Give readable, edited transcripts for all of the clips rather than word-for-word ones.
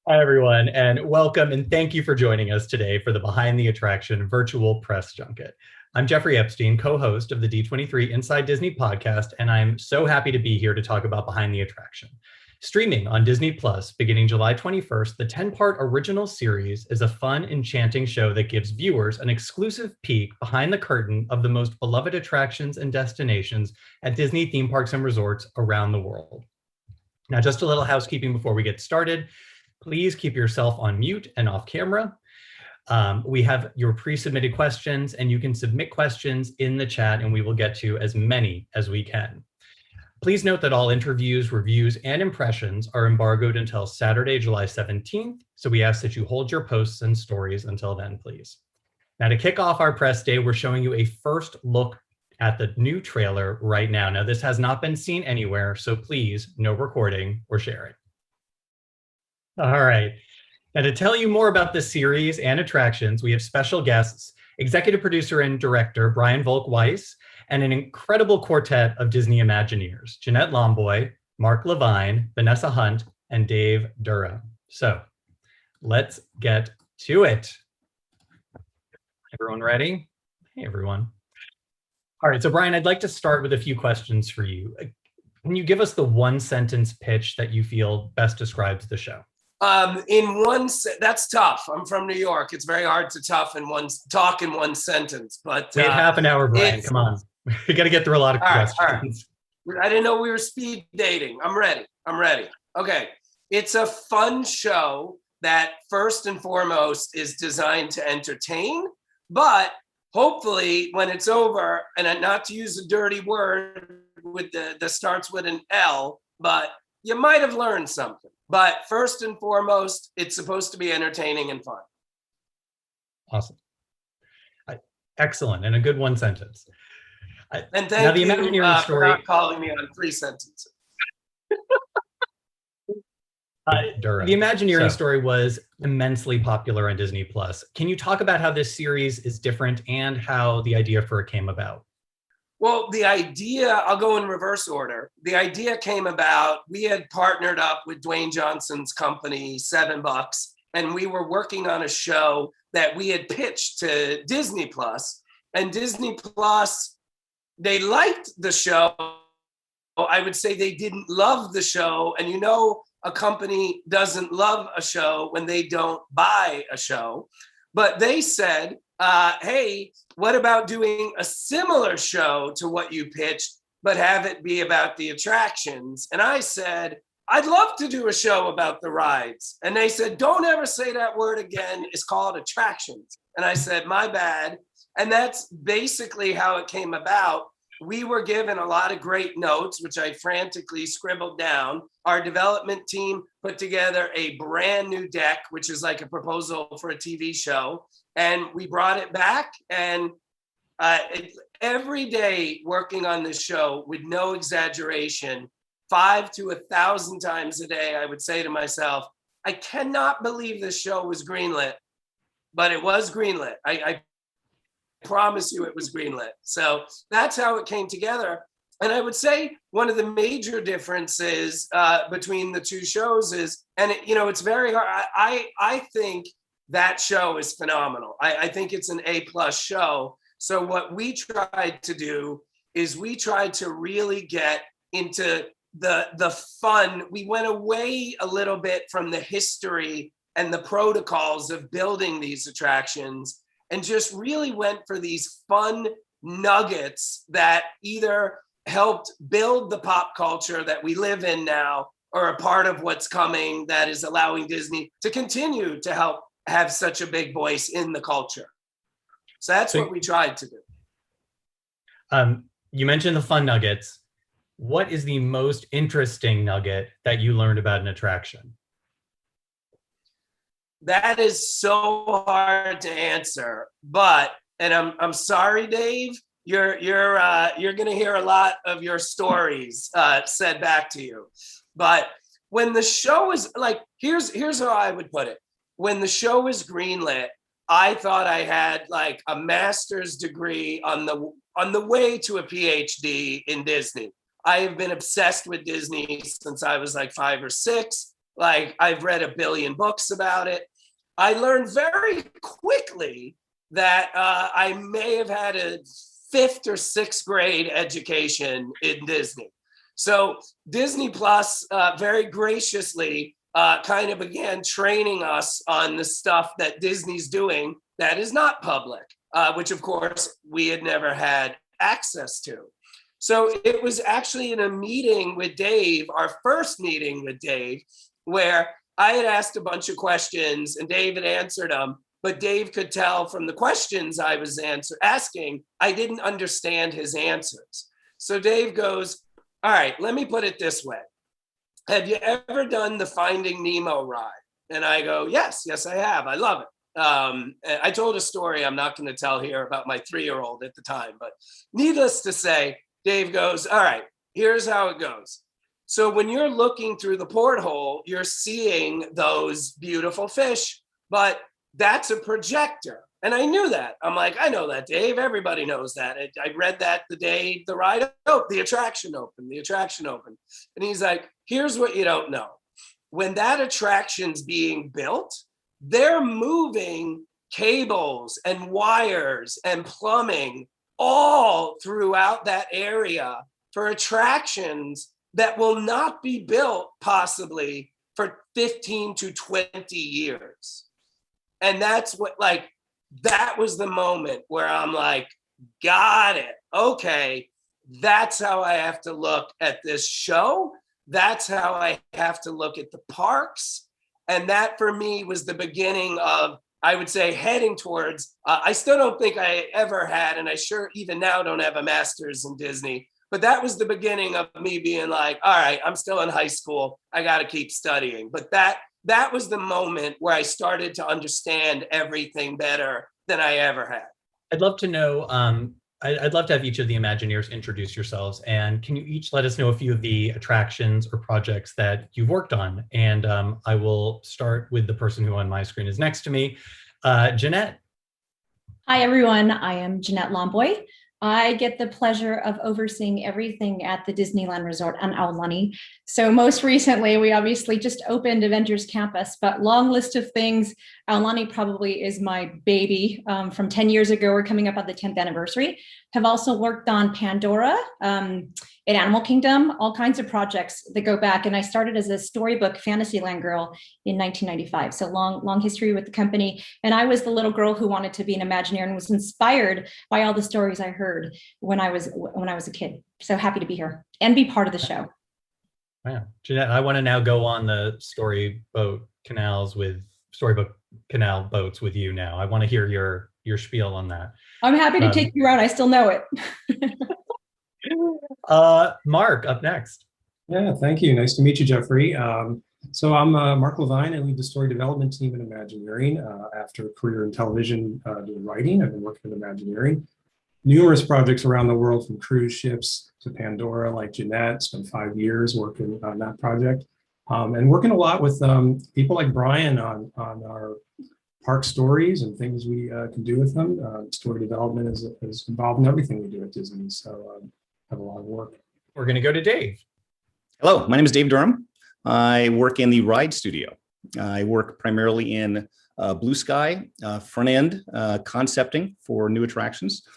Hi, everyone, and welcome and thank you for joining us today for the Behind the Attraction virtual press junket. I'm Jeffrey Epstein, co-host of the D23 Inside Disney podcast, and I'm so happy to be here to talk about Behind the Attraction. Streaming on Disney Plus beginning July 21st, the 10-part original series is a fun, enchanting show that gives viewers an exclusive peek behind the curtain of the most beloved attractions and destinations at Disney theme parks and resorts around the world. Now, just a little housekeeping before we get started. Please keep yourself on mute and off camera. We have your pre-submitted questions, and you can submit questions in the chat, and we will get to as many as we can. Please note that all interviews, reviews, and impressions are embargoed until Saturday, July 17th, so we ask that you hold your posts and stories until then, please. Now, to kick off our press day, we're showing you a first look at the new trailer right now. Now, this has not been seen anywhere, so please, no recording or sharing. All right. Now, to tell you more about this series and attractions, we have special guests, executive producer and director Brian Volk Weiss, and an incredible quartet of Disney Imagineers, Jeanette Lomboy, Mark LaVine, Vanessa Hunt, and Dave Durham. So let's get to it. Everyone ready? Hey, everyone. All right, so Brian, I'd like to start with a few questions for you. Can you give us the one sentence pitch that you feel best describes the show? That's tough. I'm from New York. It's very hard to talk in one sentence. But we have half an hour, Brian. Come on, we got to get through a lot of questions. All right. I didn't know we were speed dating. I'm ready. Okay, it's a fun show that first and foremost is designed to entertain, but hopefully when it's over, and not to use a dirty word with that starts with an L, but you might have learned something. But first and foremost, it's supposed to be entertaining and fun. Awesome. Excellent. And a good one sentence. And thank you for not calling me on 3 sentences. The Imagineering story was immensely popular on Disney Plus. Can you talk about how this series is different and how the idea for it came about? Well, the idea, I'll go in reverse order. The idea came about, we had partnered up with Dwayne Johnson's company, $7, and we were working on a show that we had pitched to Disney Plus. And Disney Plus, they liked the show. I would say they didn't love the show. And a company doesn't love a show when they don't buy a show. But they said, hey, what about doing a similar show to what you pitched, but have it be about the attractions? And I said, I'd love to do a show about the rides. And they said, don't ever say that word again. It's called attractions. And I said, my bad. And that's basically how it came about. We were given a lot of great notes, which I frantically scribbled down. Our development team put together a brand new deck, which is like a proposal for a TV show. And we brought it back, and every day working on this show, with no exaggeration, 5 to 1,000 times a day, I would say to myself, I cannot believe this show was greenlit, but it was greenlit. I promise you it was greenlit. So that's how it came together. And I would say one of the major differences between the two shows is, and it's very hard. I think that show is phenomenal. I think it's an A+ show. So what we tried to do is we tried to really get into the fun. We went away a little bit from the history and the protocols of building these attractions and just really went for these fun nuggets that either helped build the pop culture that we live in now or a part of what's coming that is allowing Disney to continue to help have such a big voice in the culture. So that's what we tried to do. You mentioned the fun nuggets. What is the most interesting nugget that you learned about an attraction? That is so hard to answer, and I'm sorry, Dave. You're going to hear a lot of your stories said back to you. But when the show is like, here's how I would put it. When the show is greenlit, I thought I had like a master's degree on the way to a PhD in Disney. I have been obsessed with Disney since I was like 5 or 6. Like, I've read a billion books about it. I learned very quickly that I may have had a 5th or 6th grade education in Disney. So Disney Plus very graciously kind of began training us on the stuff that Disney's doing that is not public, which of course we had never had access to. So it was actually in a meeting with Dave, our first meeting with Dave, where I had asked a bunch of questions and Dave had answered them, but Dave could tell from the questions I was asking, I didn't understand his answers. So Dave goes, all right, let me put it this way. Have you ever done the Finding Nemo ride? And I go, yes, I have. I love it. I told a story I'm not going to tell here about my 3-year-old at the time, but needless to say, Dave goes, all right, here's how it goes. So when you're looking through the porthole, you're seeing those beautiful fish, but that's a projector. And I knew that. I'm like, I know that, Dave. Everybody knows that. I read that the day the ride, the attraction opened. And he's like, here's what you don't know. When that attraction's being built, they're moving cables and wires and plumbing all throughout that area for attractions that will not be built possibly for 15 to 20 years. And that's what, like, that was the moment where I'm like, got it. Okay, that's how I have to look at this show. That's how I have to look at the parks. And that for me was the beginning of, I would say, heading towards, I still don't think I ever had, and I sure even now don't have a master's in Disney, but that was the beginning of me being like, all right, I'm still in high school. I got to keep studying. But that was the moment where I started to understand everything better than I ever had. I'd love to know, I'd love to have each of the Imagineers introduce yourselves. And can you each let us know a few of the attractions or projects that you've worked on? And I will start with the person who on my screen is next to me, Jeanette. Hi, everyone. I am Jeanette Lomboy. I get the pleasure of overseeing everything at the Disneyland Resort on Aulani. So most recently, we obviously just opened Avengers Campus, but long list of things. Aulani probably is my baby from 10 years ago. We're coming up on the 10th anniversary. Have also worked on Pandora, in Animal Kingdom, all kinds of projects that go back. And I started as a storybook Fantasyland girl in 1995. So long history with the company. And I was the little girl who wanted to be an Imagineer and was inspired by all the stories I heard when I was a kid. So happy to be here and be part of the show. Wow. Jeanette, I want to now go on the storybook canal boats with you now. I want to hear your spiel on that. I'm happy to take you around. I still know it. Mark, up next. Yeah, thank you. Nice to meet you, Jeffrey. So I'm Mark LaVine. I lead the story development team in Imagineering. After a career in television doing writing, I've been working in Imagineering. Numerous projects around the world, from cruise ships to Pandora, like Jeanette. Spent 5 years working on that project. And working a lot with people like Brian on our park stories and things we can do with them. Story development is involved in everything we do at Disney. So have a lot of work. We're going to go to Dave. Hello, my name is Dave Durham. I work in the ride studio. I work primarily in blue sky, front end concepting for new attractions.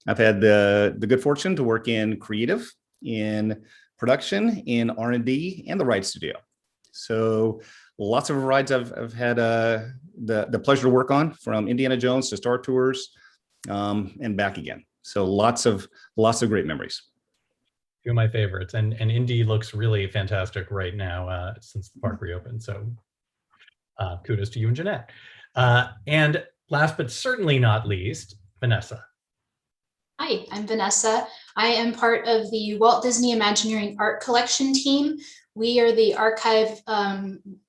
I've had the good fortune to work in creative, in production, in R&D, and the ride studio. So lots of rides I've had the pleasure to work on, from Indiana Jones to Star Tours and back again. So lots of great memories. Two of my favorites, and Indy looks really fantastic right now since the park reopened. So kudos to you and Jeanette. And last but certainly not least, Vanessa. Hi, I'm Vanessa. I am part of the Walt Disney Imagineering Art Collection team. We are the archive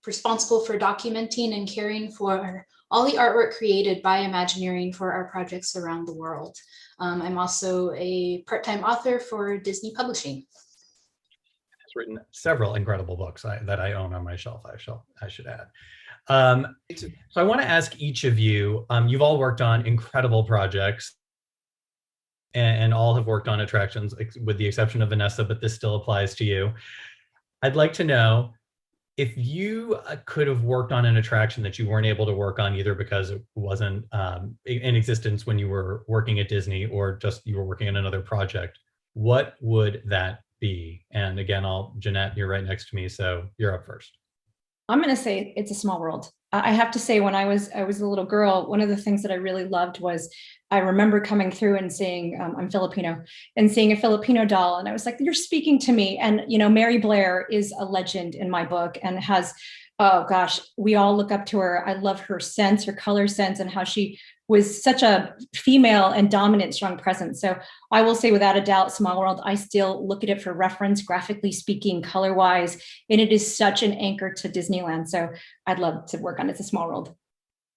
responsible for documenting and caring for all the artwork created by Imagineering for our projects around the world. I'm also a part-time author for Disney Publishing. It's written several incredible books that I own on my shelf, I should add. So I want to ask each of you, you've all worked on incredible projects and all have worked on attractions with the exception of Vanessa, but this still applies to you. I'd like to know, If you could have worked on an attraction that you weren't able to work on either because it wasn't in existence when you were working at Disney or just you were working on another project, what would that be? And again, Jeanette, you're right next to me, so you're up first. I'm going to say it's a small world. I have to say, when I was a little girl, one of the things that I really loved was I remember coming through and seeing, I'm Filipino, and seeing a Filipino doll. And I was like, you're speaking to me. And, Mary Blair is a legend in my book and has, oh gosh, we all look up to her. I love her sense, her color sense, and how she was such a female and dominant, strong presence. So I will say without a doubt, Small World, I still look at it for reference, graphically speaking, color-wise, and it is such an anchor to Disneyland. So I'd love to work on It's a Small World.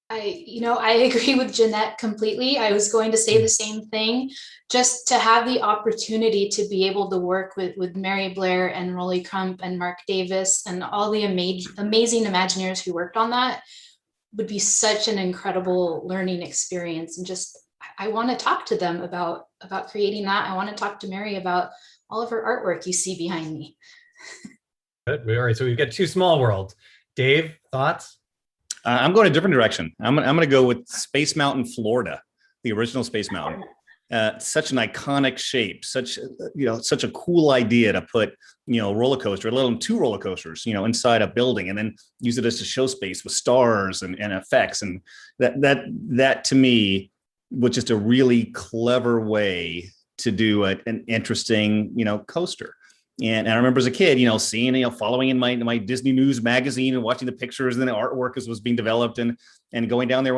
I agree with Jeanette completely. I was going to say the same thing. Just to have the opportunity to be able to work with Mary Blair and Rolly Crump and Mark Davis and all the amazing Imagineers who worked on that would be such an incredible learning experience. And just, I want to talk to them about creating that. I want to talk to Mary about all of her artwork you see behind me. Good. All right, so we've got two Small Worlds. Dave, thoughts? I'm going a different direction. I'm going to go with Space Mountain, Florida, the original Space Mountain. Such an iconic shape, such a cool idea to put, roller coaster, let alone two roller coasters, inside a building, and then use it as a show space with stars and effects. And that to me was just a really clever way to do an interesting, coaster. And I remember as a kid, seeing, following in my Disney News magazine and watching the pictures and the artwork as was being developed and going down there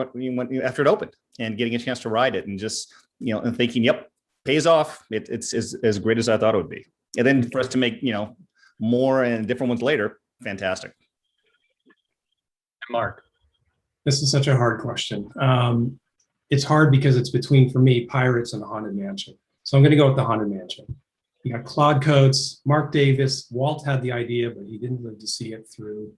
after it opened and getting a chance to ride it and just, and thinking, yep, pays off. It's as great as I thought it would be. And then for us to make, more and different ones later, fantastic. Mark. This is such a hard question. It's hard because it's between, for me, Pirates and the Haunted Mansion. So I'm going to go with the Haunted Mansion. You got Claude Coates, Mark Davis. Walt had the idea, but he didn't live to see it through.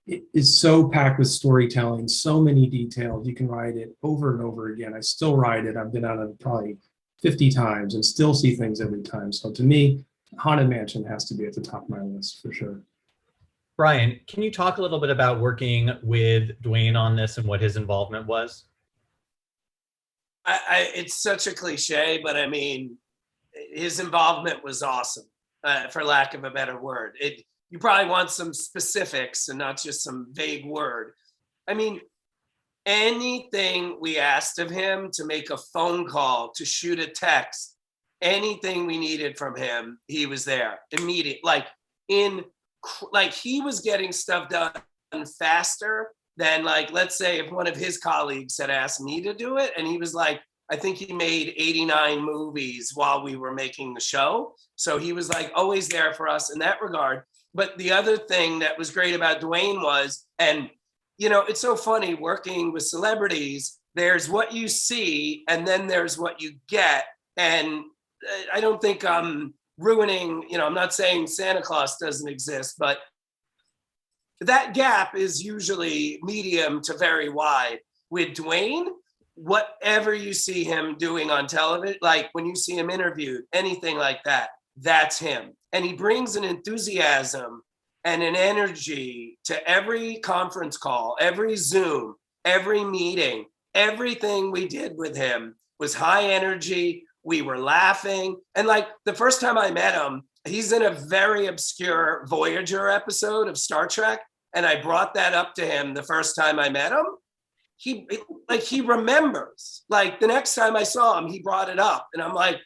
It is so packed with storytelling, so many details. You can ride it over and over again. I still ride it. I've been on it probably 50 times and still see things every time. So to me, Haunted Mansion has to be at the top of my list for sure. Brian, can you talk a little bit about working with Dwayne on this and what his involvement was? It's such a cliche, but I mean, his involvement was awesome, for lack of a better word. You probably want some specifics and not just some vague word. I mean, anything we asked of him, to make a phone call, to shoot a text, anything we needed from him, he was there immediate. Like he was getting stuff done faster than, like, let's say if one of his colleagues had asked me to do it, and he was like, I think he made 89 movies while we were making the show. So he was like always there for us in that regard. But the other thing that was great about Dwayne was, and it's so funny working with celebrities, there's what you see and then there's what you get. And I don't think I'm ruining, I'm not saying Santa Claus doesn't exist, but that gap is usually medium to very wide. With Dwayne, whatever you see him doing on television, like when you see him interviewed, anything like that, that's him. And he brings an enthusiasm and an energy to every conference call, every Zoom, every meeting. Everything we did with him was high energy. We were laughing. And like the first time I met him, he's in a very obscure Voyager episode of Star Trek. And I brought that up to him the first time I met him. He remembers. Like the next time I saw him, he brought it up. And I'm like,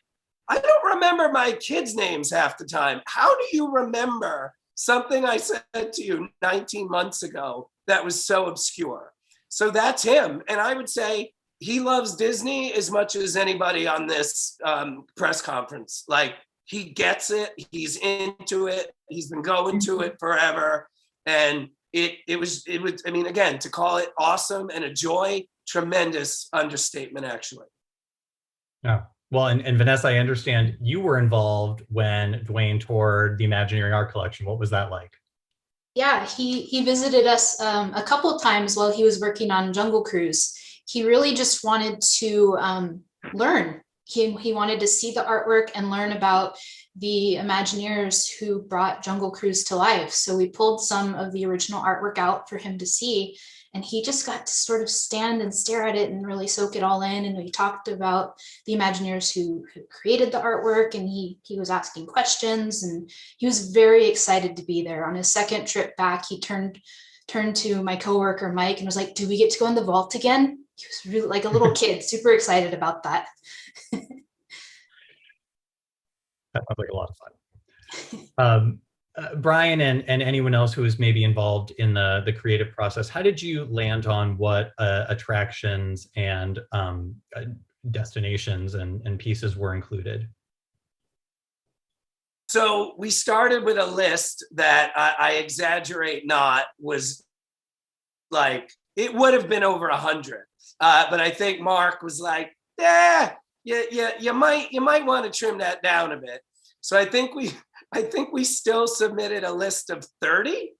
I don't remember my kids' names half the time. How do you remember something I said to you 19 months ago that was so obscure? So that's him. And I would say he loves Disney as much as anybody on this press conference. Like he gets it. He's into it. He's been going to it forever. And it was, I mean, again, to call it awesome and a joy, tremendous understatement, actually. Yeah. Well, and Vanessa, I understand you were involved when Dwayne toured the Imagineering Art Collection. What was that like? Yeah, he visited us a couple of times while he was working on Jungle Cruise. He really just wanted to learn he wanted to see the artwork and learn about the Imagineers who brought Jungle Cruise to life. So we pulled some of the original artwork out for him to see, and he just got to sort of stand and stare at it and really soak it all in. And we talked about the Imagineers who created the artwork, and he was asking questions, and he was very excited to be there. On his second trip back, he turned to my coworker Mike and was like, "Do we get to go in the vault again?" He was really like a little kid, super excited about that. That sounds like a lot of fun. Brian and anyone else who was maybe involved in the creative process, how did you land on what attractions and destinations and pieces were included? So we started with a list that I exaggerate not, was like, it would have been over 100. But I think Mark was like, you might want to trim that down a bit. So I think we still submitted a list of 30.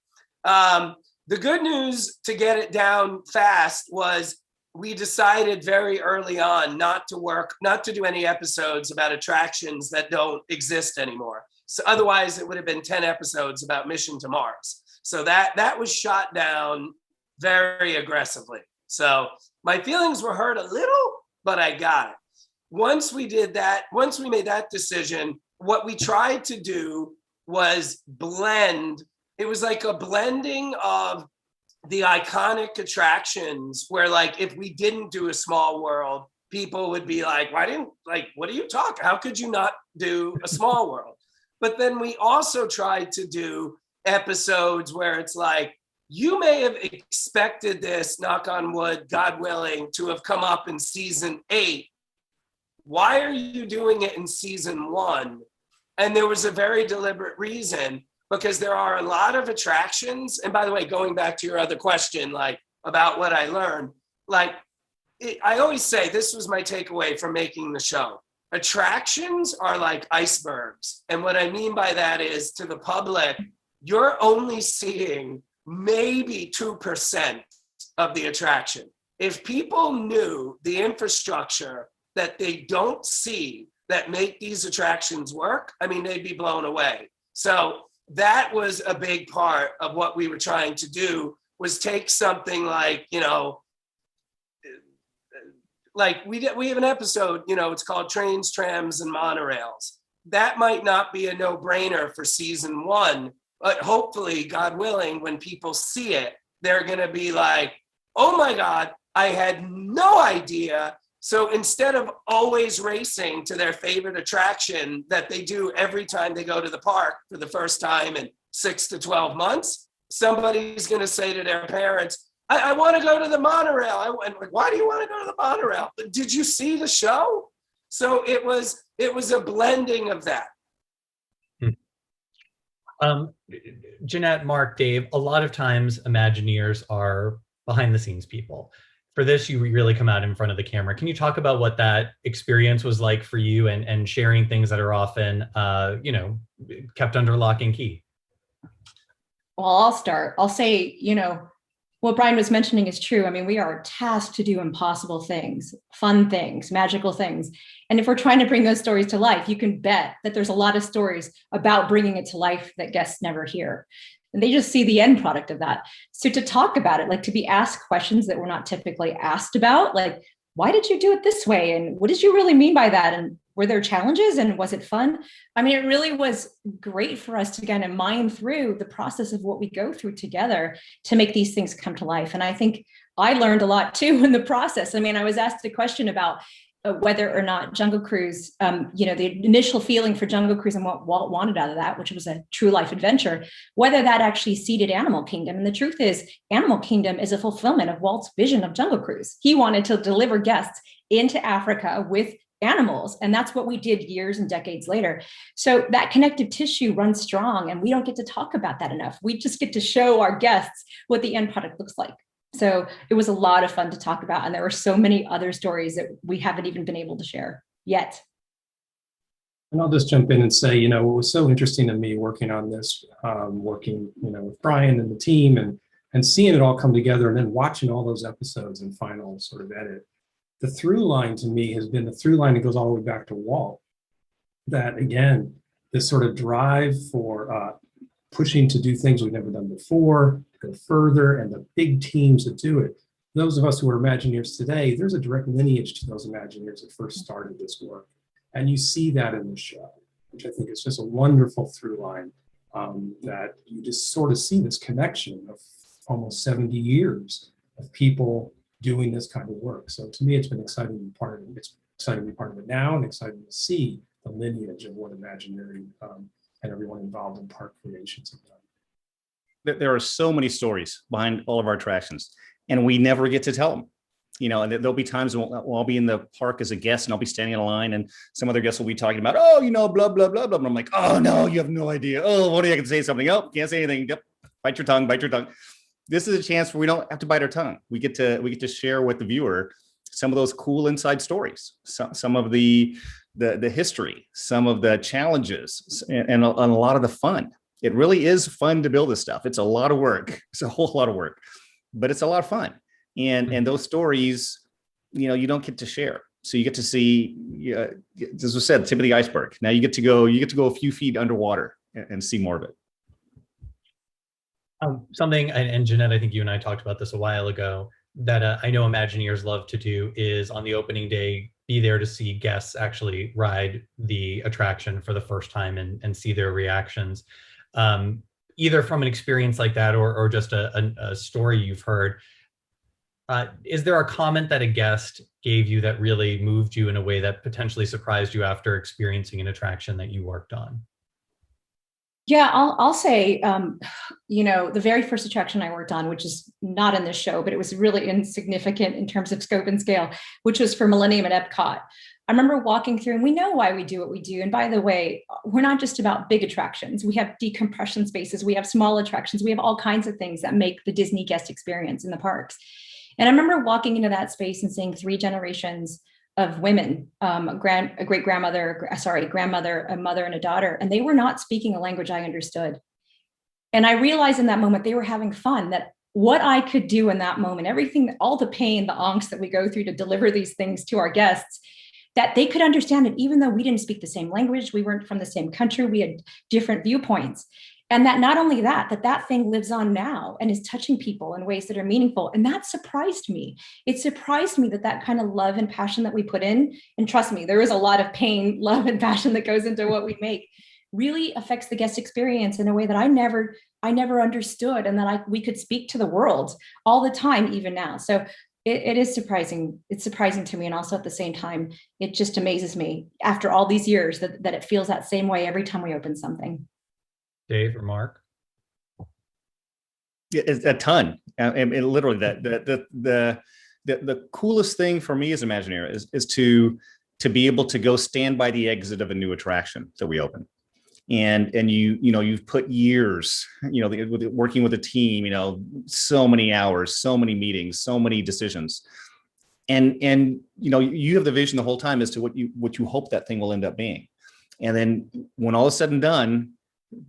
The good news to get it down fast was we decided very early on not to do any episodes about attractions that don't exist anymore. So otherwise it would have been 10 episodes about Mission to Mars. So that was shot down very aggressively. So my feelings were hurt a little, but I got it. Once we made that decision, what we tried to do was blend. It was like a blending of the iconic attractions where, like, if we didn't do a small world, people would be like, what are you talking? How could you not do a small world? But then we also tried to do episodes where it's like, you may have expected this, knock on wood, God willing, to have come up in season 8. Why are you doing it in season 1? And there was a very deliberate reason, because there are a lot of attractions. And by the way, going back to your other question, like about what I learned, I always say this was my takeaway from making the show. Attractions are like icebergs. And what I mean by that is, to the public, you're only seeing maybe 2% of the attraction. If people knew the infrastructure that they don't see that make these attractions work, I mean, they'd be blown away. So that was a big part of what we were trying to do, was take something like, like we have an episode, it's called Trains, Trams, and Monorails. That might not be a no-brainer for season 1, but hopefully, God willing, when people see it, they're gonna be like, oh my God, I had no idea. So instead of always racing to their favorite attraction that they do every time they go to the park for the first time in 6 to 12 months, somebody's gonna say to their parents, I want to go to the monorail. Why do you want to go to the monorail? Did you see the show? So it was a blending of that. Jeanette, Mark, Dave, a lot of times Imagineers are behind the scenes people. For this, you really come out in front of the camera. Can you talk about what that experience was like for you, and sharing things that are often, kept under lock and key? Well, I'll start. I'll say, what Brian was mentioning is true. I mean, we are tasked to do impossible things, fun things, magical things. And if we're trying to bring those stories to life, you can bet that there's a lot of stories about bringing it to life that guests never hear. And they just see the end product of that. So to talk about it, like to be asked questions that we're not typically asked about, like, why did you do it this way? And what did you really mean by that? And were there challenges, and was it fun? I mean, it really was great for us to kind of mine through the process of what we go through together to make these things come to life. And I think I learned a lot too in the process. I mean, I was asked a question about whether or not Jungle Cruise, the initial feeling for Jungle Cruise and what Walt wanted out of that, which was a true life adventure, whether that actually seeded Animal Kingdom. And the truth is, Animal Kingdom is a fulfillment of Walt's vision of Jungle Cruise. He wanted to deliver guests into Africa with animals. And that's what we did years and decades later. So that connective tissue runs strong, and we don't get to talk about that enough. We just get to show our guests what the end product looks like. So it was a lot of fun to talk about. And there were so many other stories that we haven't even been able to share yet. And I'll just jump in and say, what was so interesting to me working on this, working, with Brian and the team, and seeing it all come together, and then watching all those episodes and final sort of edit. the through line to me has been the through line that goes all the way back to Walt. That again, this sort of drive for pushing to do things we've never done before, go further, and the big teams that do it. Those of us who are Imagineers today, there's a direct lineage to those Imagineers that first started this work. And you see that in the show, which I think is just a wonderful through line, that you just sort of see this connection of almost 70 years of people doing this kind of work. So to me, it's been exciting to be part of it. It's exciting to be part of it now, and exciting to see the lineage of what Imagineering and everyone involved in park creations have done. There are so many stories behind all of our attractions, and we never get to tell them. You know, and there'll be times when I'll be in the park as a guest and I'll be standing in a line and some other guests will be talking about, oh, you know, blah, blah, blah, blah. And I'm like, oh, no, you have no idea. Oh, what do I can say something? Oh, can't say anything. Yep. Bite your tongue, bite your tongue. This is a chance where we don't have to bite our tongue. We get to share with the viewer some of those cool inside stories, some of the history, some of the challenges, and a lot of the fun. It really is fun to build this stuff. It's a lot of work. It's a whole lot of work, but it's a lot of fun. And those stories, you know, you don't get to share. So you get to see, as I said, tip of the iceberg. Now you get to go a few feet underwater and see more of it. Something, and Jeanette, I think you and I talked about this a while ago, that I know Imagineers love to do is on the opening day, be there to see guests actually ride the attraction for the first time and see their reactions, either from an experience like that or just a story you've heard. Is there a comment that a guest gave you that really moved you in a way that potentially surprised you after experiencing an attraction that you worked on? Yeah, I'll say, you know, the very first attraction I worked on, which is not in this show, but it was really insignificant in terms of scope and scale, which was for Millennium at Epcot. I remember walking through, and we know why we do what we do. And by the way, we're not just about big attractions. We have decompression spaces. We have small attractions. We have all kinds of things that make the Disney guest experience in the parks. And I remember walking into that space and seeing 3 generations of women, a great-grandmother, grandmother, a mother, and a daughter, and they were not speaking a language I understood. And I realized in that moment they were having fun, that what I could do in that moment, everything, all the pain, the angst that we go through to deliver these things to our guests, that they could understand it, even though we didn't speak the same language, we weren't from the same country, we had different viewpoints. And that not only that thing lives on now and is touching people in ways that are meaningful. And that surprised me. It surprised me that kind of love and passion that we put in, and trust me, there is a lot of pain, love, and passion that goes into what we make, really affects the guest experience in a way that I never understood, and that we could speak to the world all the time, even now. So it is surprising. It's surprising to me. And also at the same time, it just amazes me after all these years that it feels that same way every time we open something. Dave or Mark? It's a ton. And literally the coolest thing for me as Imagineer is to be able to go stand by the exit of a new attraction that we open. And you've put years, working with a team, so many hours, so many meetings, so many decisions. And you have the vision the whole time as to what you hope that thing will end up being. And then when all is said and done,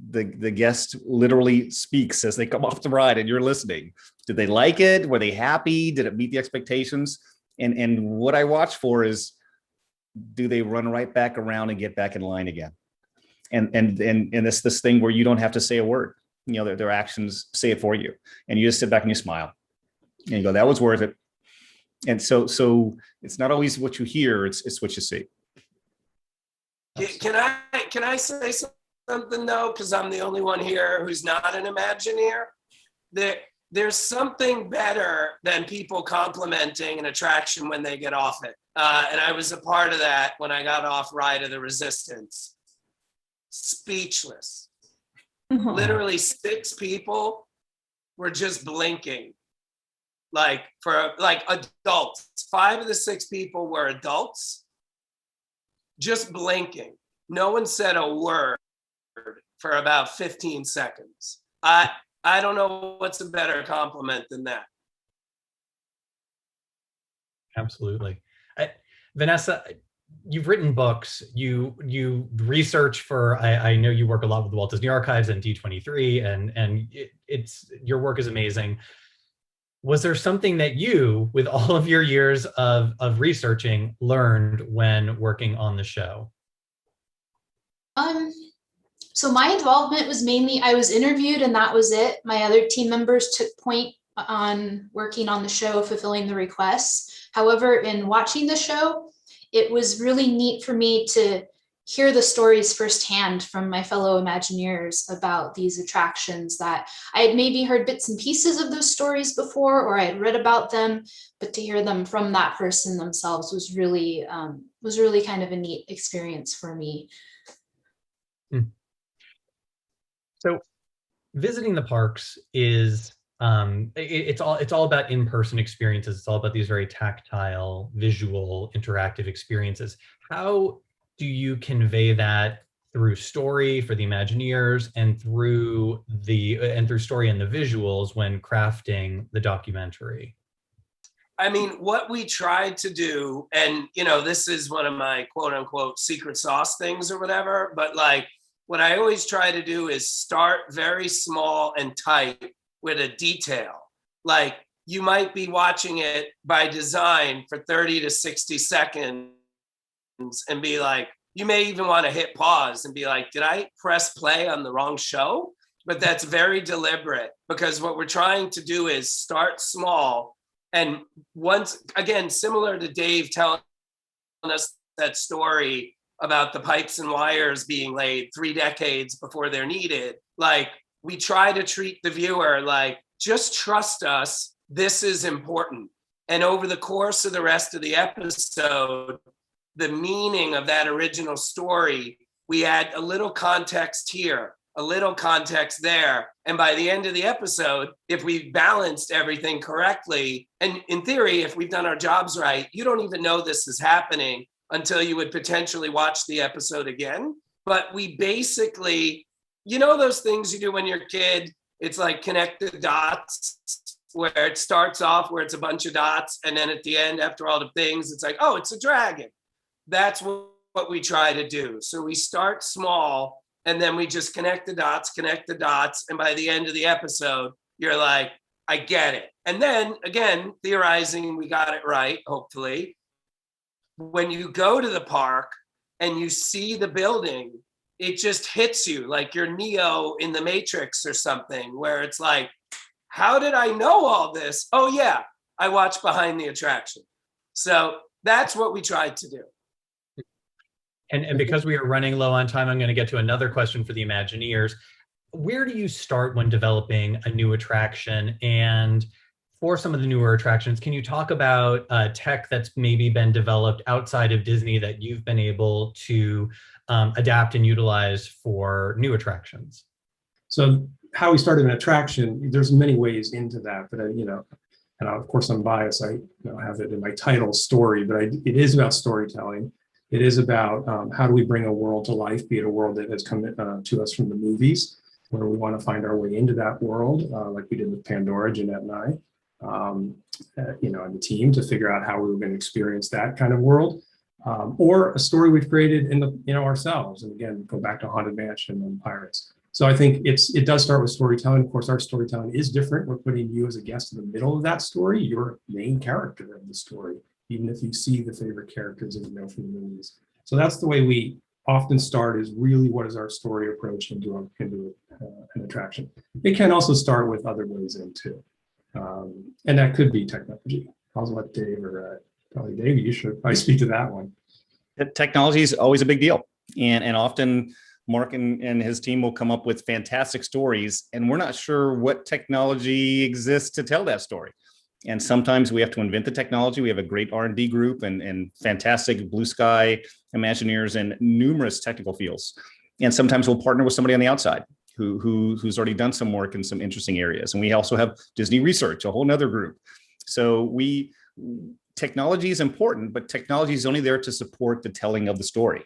the guest literally speaks as they come off the ride and you're listening. Did they like it? Were they happy? Did it meet the expectations? And what I watch for is, do they run right back around and get back in line again? And it's this thing where you don't have to say a word. Their actions say it for you. And you just sit back and you smile and you go, that was worth it. And so it's not always what you hear, it's what you see. Can I say something though? Because I'm the only one here who's not an Imagineer. There's something better than people complimenting an attraction when they get off it. And I was a part of that when I got off Ride of the Resistance. Speechless. Mm-hmm. Literally 6 people were just blinking. For adults. 5 of the 6 people were adults, just blinking. No one said a word for about 15 seconds. I don't know what's a better compliment than that. Absolutely. Vanessa, you've written books, you research for, I know you work a lot with the Walt Disney Archives and D23, and your work is amazing. Was there something that you, with all of your years of researching, learned when working on the show? So my involvement was mainly, I was interviewed and that was it. My other team members took point on working on the show, fulfilling the requests. However, in watching the show, it was really neat for me to hear the stories firsthand from my fellow Imagineers about these attractions that I had maybe heard bits and pieces of those stories before, or I had read about them, but to hear them from that person themselves was really kind of a neat experience for me. So visiting the parks is it's all about in-person experiences. It's all about these very tactile, visual, interactive experiences. How do you convey that through story for the Imagineers and through story and the visuals when crafting the documentary? I mean, what we tried to do, and this is one of my quote unquote secret sauce things or whatever, but like what I always try to do is start very small and tight with a detail. Like you might be watching it by design for 30 to 60 seconds and be like, you may even want to hit pause and be like, did I press play on the wrong show? But that's very deliberate because what we're trying to do is start small. And once again, similar to Dave telling us that story about the pipes and wires being laid 3 decades before they're needed, like we try to treat the viewer like, just trust us, this is important. And over the course of the rest of the episode, the meaning of that original story, we add a little context here, a little context there. And by the end of the episode, if we've balanced everything correctly, and in theory, if we've done our jobs right, you don't even know this is happening until you would potentially watch the episode again. But we basically, those things you do when you're a kid, it's like connect the dots, where it starts off where it's a bunch of dots. And then at the end, after all the things, it's like, oh, it's a dragon. That's what we try to do. So we start small and then we just connect the dots. And by the end of the episode, you're like, I get it. And then again, theorizing, we got it right, hopefully. When you go to the park and you see the building, it just hits you like you're Neo in the Matrix or something, where it's like, how did I know all this? Oh yeah, I watched Behind the Attraction. So that's what we tried to do. And because we are running low on time, I'm going to get to another question for the Imagineers. Where do you start when developing a new attraction? And for some of the newer attractions, can you talk about tech that's maybe been developed outside of Disney that you've been able to adapt and utilize for new attractions? So how we started an attraction, there's many ways into that, but and of course I'm biased. I have it in my title, story, but it is about storytelling. It is about how do we bring a world to life, be it a world that has come to us from the movies, where we want to find our way into that world, like we did with Pandora, Jeanette and I, and the team to figure out how we were going to experience that kind of world, or a story we've created in ourselves. And again, go back to Haunted Mansion and Pirates. So I think it does start with storytelling. Of course, our storytelling is different. We're putting you as a guest in the middle of that story. You're a main character of the story, even if you see the favorite characters that you know from the movies. So that's the way we often start, is really what is our story approach into an attraction. It can also start with other ways in too. And that could be technology. I'll let Dave probably Dave, you should probably speak to that one. Technology is always a big deal. And often Mark and his team will come up with fantastic stories, and we're not sure what technology exists to tell that story. And sometimes we have to invent the technology. We have a great R&D group and fantastic blue sky Imagineers in numerous technical fields. And sometimes we'll partner with somebody on the outside who's already done some work in some interesting areas. And we also have Disney Research, a whole nother group. So technology is important, but technology is only there to support the telling of the story.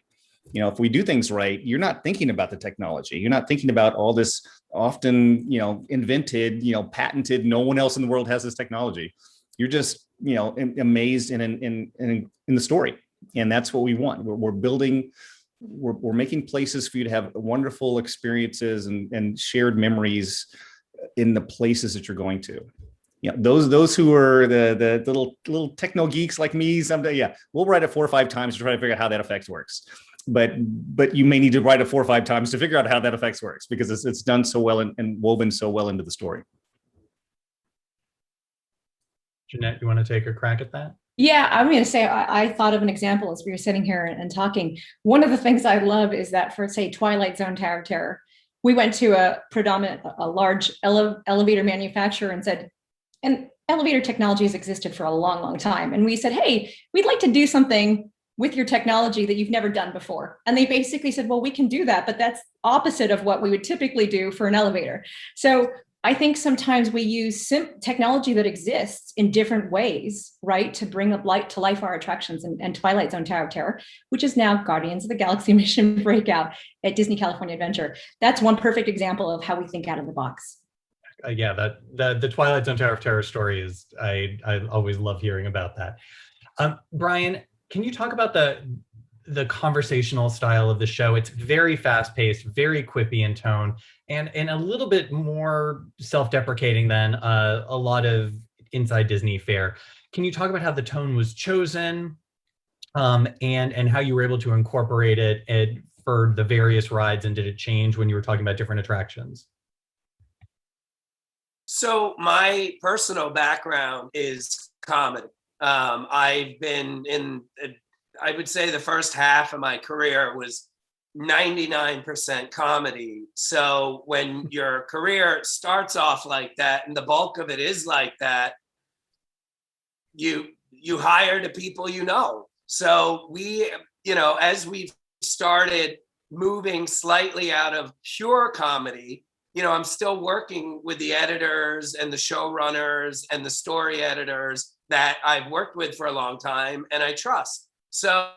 If we do things right, you're not thinking about the technology. You're not thinking about all this often, invented, patented, no one else in the world has this technology. You're just, amazed in the story. And that's what we want. We're building, we're making places for you to have wonderful experiences and shared memories in the places that you're going to. Yeah, those who are the little techno geeks like me, someday, yeah, we'll write it 4 or 5 times to try to figure out how that effects works. But you may need to write it 4 or 5 times to figure out how that effects works, because it's done so well and woven so well into the story. Jeanette, you want to take a crack at that? Yeah, I'm going to say I thought of an example as we were sitting here and talking. One of the things I love is that for, say, Twilight Zone Tower of Terror, we went to a large elevator manufacturer and said, and elevator technology has existed for a long, long time. And we said, hey, we'd like to do something with your technology that you've never done before. And they basically said, well, we can do that, but that's opposite of what we would typically do for an elevator. So I think sometimes we use technology that exists in different ways, right, to bring up light to life our attractions, and Twilight Zone Tower of Terror, which is now Guardians of the Galaxy Mission Breakout at Disney California Adventure. That's one perfect example of how we think out of the box. Yeah, the Twilight Zone Tower of Terror story is, I always love hearing about that. Brian, can you talk about the conversational style of the show? It's very fast paced, very quippy in tone, and a little bit more self-deprecating than a lot of Inside Disney fare. Can you talk about how the tone was chosen, and how you were able to incorporate it for the various rides, and did it change when you were talking about different attractions? So my personal background is comedy. I've been in, I would say the first half of my career was 99% comedy. So when your career starts off like that, and the bulk of it is like that, you hire the people you know. So we, as we've started moving slightly out of pure comedy, I'm still working with the editors and the showrunners and the story editors that I've worked with for a long time and I trust. So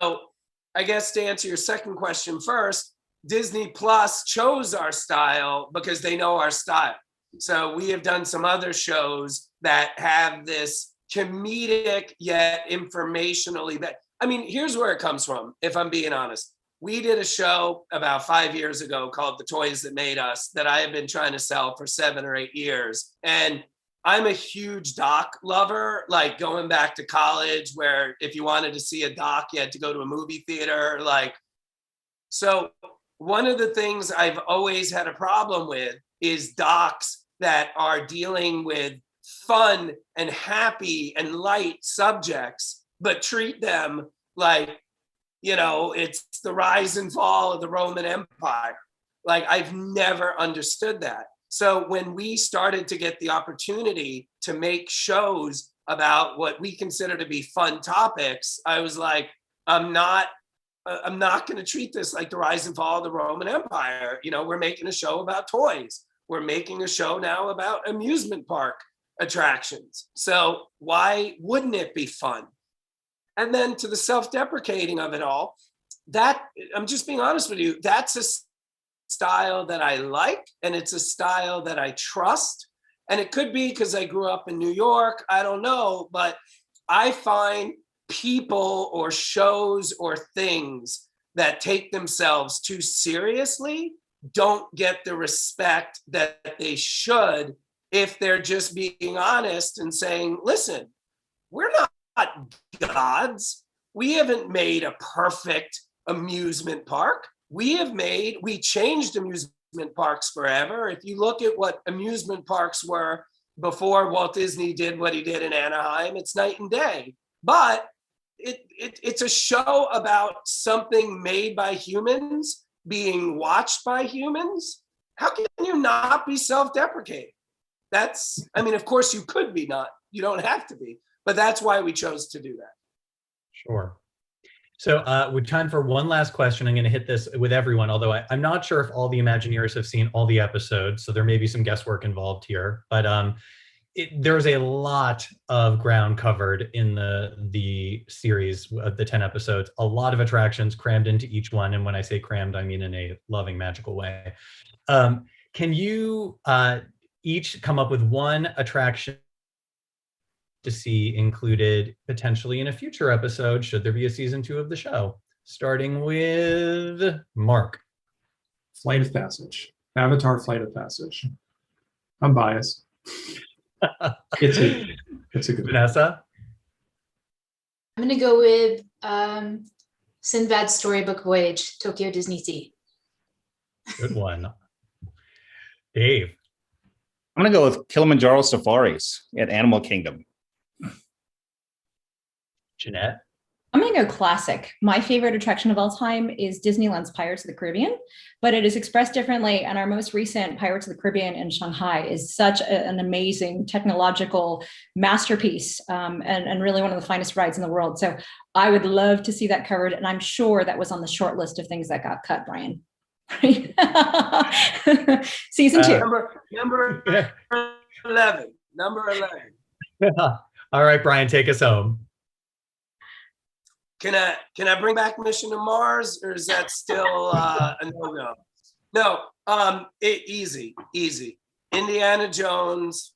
I guess to answer your second question first, Disney Plus chose our style because they know our style. So we have done some other shows that have this comedic yet informationally. Here's where it comes from, if I'm being honest. We did a show about 5 years ago called The Toys That Made Us that I have been trying to sell for 7 or 8 years. And I'm a huge doc lover, like going back to college where if you wanted to see a doc, you had to go to a movie theater. So one of the things I've always had a problem with is docs that are dealing with fun and happy and light subjects, but treat them like, it's the rise and fall of the Roman Empire. I've never understood that. So when we started to get the opportunity to make shows about what we consider to be fun topics, I was like, I'm not going to treat this like the rise and fall of the Roman Empire. We're making a show about toys. We're making a show now about amusement park attractions. So why wouldn't it be fun? And then to the self-deprecating of it all, that, I'm just being honest with you, that's a style that I like, and it's a style that I trust. And it could be because I grew up in New York, I don't know, but I find people or shows or things that take themselves too seriously don't get the respect that they should if they're just being honest and saying, listen, we're not gods. We haven't made a perfect amusement park. We changed amusement parks forever. If you look at what amusement parks were before Walt Disney did what he did in Anaheim, it's night and day. But it's a show about something made by humans being watched by humans. How can you not be self-deprecating? Of course you could be not. You don't have to be. But that's why we chose to do that. Sure. So with time for one last question, I'm going to hit this with everyone, although I'm not sure if all the Imagineers have seen all the episodes, so there may be some guesswork involved here. But there's a lot of ground covered in the series of the 10 episodes, a lot of attractions crammed into each one. And when I say crammed, I mean in a loving, magical way. Can you each come up with one attraction to see included potentially in a future episode, should there be a season 2 of the show? Starting with Mark. Flight of Passage. Avatar Flight of Passage. I'm biased. It's a good Vanessa? I'm going to go with Sinbad's Storybook Voyage, Tokyo Disney Sea. Good one. Dave? I'm going to go with Kilimanjaro Safaris at Animal Kingdom. Jeanette? I'm going to go classic. My favorite attraction of all time is Disneyland's Pirates of the Caribbean, but it is expressed differently. And our most recent Pirates of the Caribbean in Shanghai is such an amazing technological masterpiece, and really one of the finest rides in the world. So I would love to see that covered. And I'm sure that was on the short list of things that got cut, Brian. Season 2. Number 11. Number 11. All right, Brian, take us home. Can I bring back Mission to Mars, or is that still a no-no? No, easy. Indiana Jones.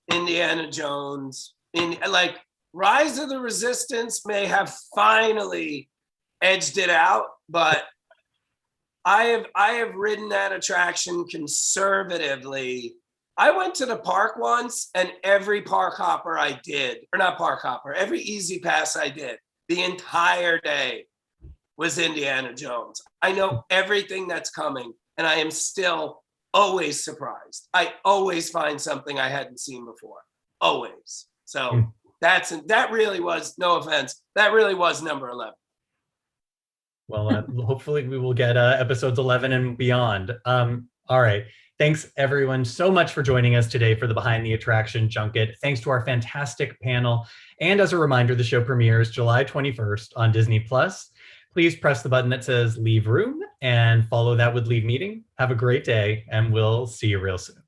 Like Rise of the Resistance may have finally edged it out, but I have ridden that attraction conservatively. I went to the park once, and every park hopper I did, or not park hopper, every Easy Pass I did, the entire day was Indiana Jones. I know everything that's coming, and I am still always surprised. I always find something I hadn't seen before, always. So that really was, no offense, that really was number 11. Well, hopefully we will get episodes 11 and beyond. All right. Thanks, everyone, so much for joining us today for the Behind the Attraction Junket. Thanks to our fantastic panel. And as a reminder, the show premieres July 21st on Disney+. Please press the button that says Leave Room and follow that with Leave Meeting. Have a great day, and we'll see you real soon.